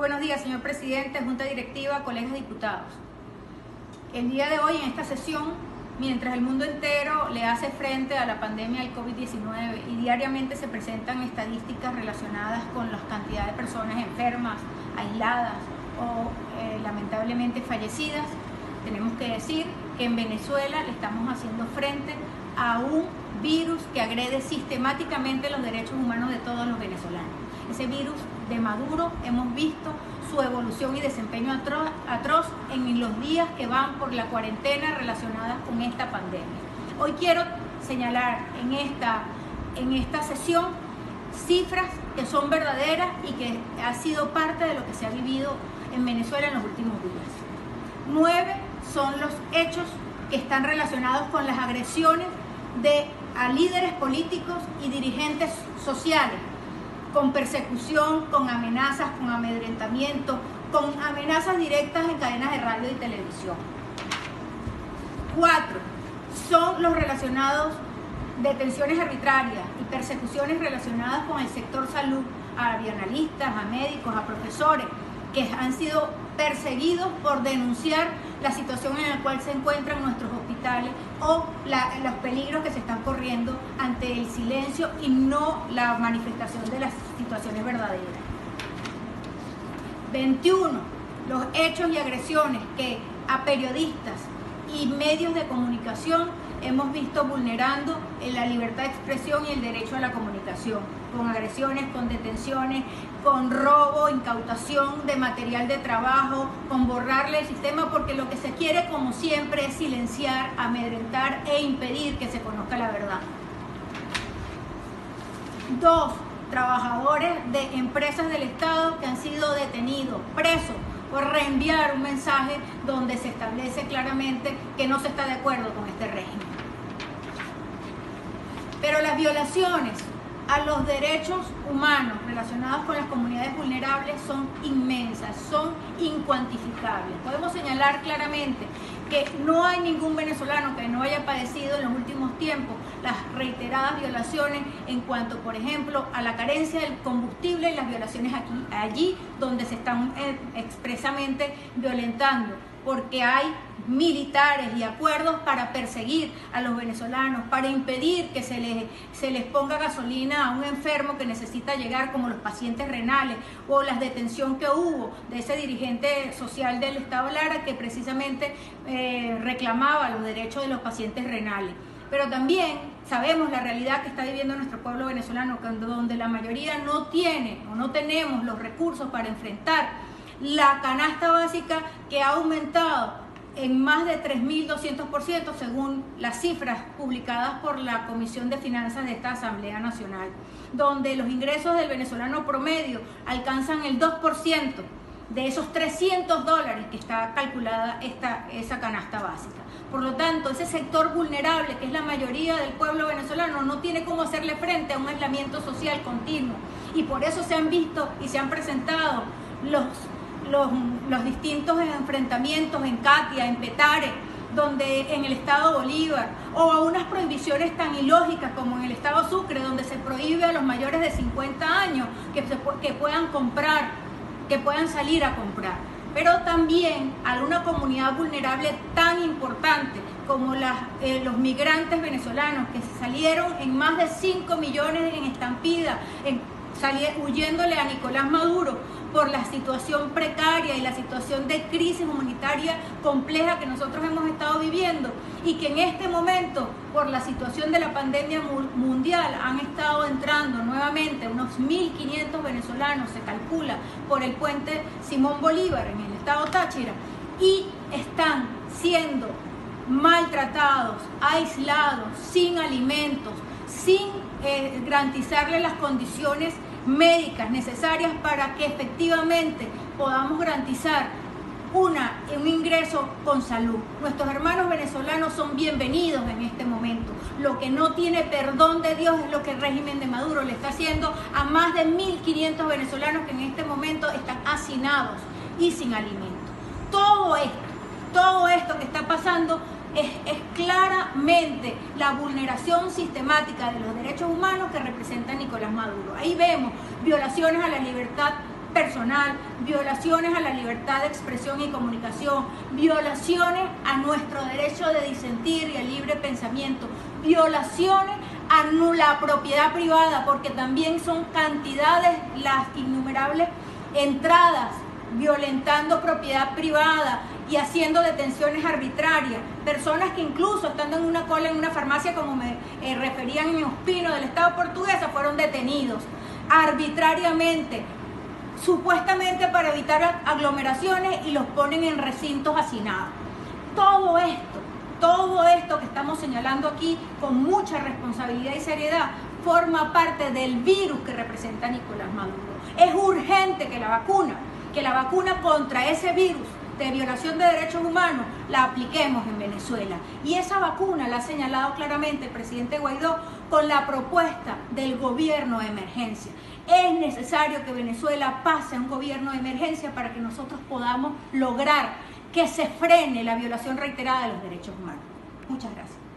buenos días, señor presidente, junta directiva, colegas diputados. El día de hoy, en esta sesión, mientras el mundo entero le hace frente a la pandemia del COVID-19 y diariamente se presentan estadísticas relacionadas con la cantidad de personas enfermas, aisladas o lamentablemente fallecidas, tenemos que decir que en Venezuela le estamos haciendo frente a un virus que agrede sistemáticamente los derechos humanos de todos los venezolanos. Ese virus de Maduro hemos visto su evolución y desempeño atroz en los días que van por la cuarentena relacionadas con esta pandemia. Hoy quiero señalar en esta sesión cifras que son verdaderas y que ha sido parte de lo que se ha vivido en Venezuela en los últimos días. 9 son los hechos que están relacionados con las agresiones a líderes políticos y dirigentes sociales, con persecución, con amenazas, con amedrentamiento, con amenazas directas en cadenas de radio y televisión. 4 son los relacionados detenciones arbitrarias y persecuciones relacionadas con el sector salud, a bioanalistas, a médicos, a profesores, que han sido perseguidos por denunciar la situación en la cual se encuentran nuestros hospitales o los peligros que se están corriendo ante el silencio y no la manifestación de las situaciones verdaderas. 21. Los hechos y agresiones que a periodistas y medios de comunicación hemos visto vulnerando la libertad de expresión y el derecho a la comunicación, con agresiones, con detenciones, con robo, incautación de material de trabajo, con borrarle el sistema, porque lo que se quiere, como siempre, es silenciar, amedrentar e impedir que se conozca la verdad. 2 trabajadores de empresas del Estado que han sido detenidos, presos, por reenviar un mensaje donde se establece claramente que no se está de acuerdo con este régimen. Pero las violaciones a los derechos humanos relacionados con las comunidades vulnerables son inmensas, son incuantificables. Podemos señalar claramente que no hay ningún venezolano que no haya padecido en los últimos tiempos las reiteradas violaciones en cuanto, por ejemplo, a la carencia del combustible y las violaciones allí donde se están expresamente violentando, porque hay militares y acuerdos para perseguir a los venezolanos, para impedir que se les ponga gasolina a un enfermo que necesita llegar, como los pacientes renales, o la detención que hubo de ese dirigente social del Estado Lara que precisamente reclamaba los derechos de los pacientes renales. Pero también sabemos la realidad que está viviendo nuestro pueblo venezolano, donde la mayoría no tiene o no tenemos los recursos para enfrentar la canasta básica, que ha aumentado en más de 3.200% según las cifras publicadas por la Comisión de Finanzas de esta Asamblea Nacional, donde los ingresos del venezolano promedio alcanzan el 2% de esos $300 que está calculada esa canasta básica. Por lo tanto, ese sector vulnerable, que es la mayoría del pueblo venezolano, no tiene cómo hacerle frente a un aislamiento social continuo, y por eso se han visto y se han presentado los distintos enfrentamientos en Catia, en Petare, donde en el estado Bolívar, o a unas prohibiciones tan ilógicas como en el estado Sucre, donde se prohíbe a los mayores de 50 años que puedan comprar, que puedan salir a comprar. Pero también a una comunidad vulnerable tan importante como los migrantes venezolanos, que salieron en más de 5 millones en estampida, huyéndole a Nicolás Maduro por la situación precaria y la situación de crisis humanitaria compleja que nosotros hemos estado viviendo, y que en este momento, por la situación de la pandemia mundial, han estado entrando nuevamente unos 1.500 venezolanos, se calcula, por el puente Simón Bolívar en el estado Táchira, y están siendo maltratados, aislados, sin alimentos, sin garantizarles las condiciones médicas necesarias para que efectivamente podamos garantizar un ingreso con salud. Nuestros hermanos venezolanos son bienvenidos en este momento. Lo que no tiene perdón de Dios es lo que el régimen de Maduro le está haciendo a más de 1.500 venezolanos que en este momento están hacinados y sin alimento. Todo esto que está pasando es claramente la vulneración sistemática de los derechos humanos que representa Nicolás Maduro. Ahí vemos violaciones a la libertad personal, violaciones a la libertad de expresión y comunicación, violaciones a nuestro derecho de disentir y al libre pensamiento, violaciones a la propiedad privada, porque también son cantidades las innumerables entradas violentando propiedad privada y haciendo detenciones arbitrarias, personas que incluso estando en una cola en una farmacia, como me referían en Ospino del Estado Portuguesa, fueron detenidos arbitrariamente, supuestamente para evitar aglomeraciones, y los ponen en recintos hacinados. Todo esto que estamos señalando aquí con mucha responsabilidad y seriedad forma parte del virus que representa Nicolás Maduro. Es urgente que la vacuna contra ese virus de violación de derechos humanos la apliquemos en Venezuela. Y esa vacuna la ha señalado claramente el presidente Guaidó con la propuesta del gobierno de emergencia. Es necesario que Venezuela pase a un gobierno de emergencia para que nosotros podamos lograr que se frene la violación reiterada de los derechos humanos. Muchas gracias.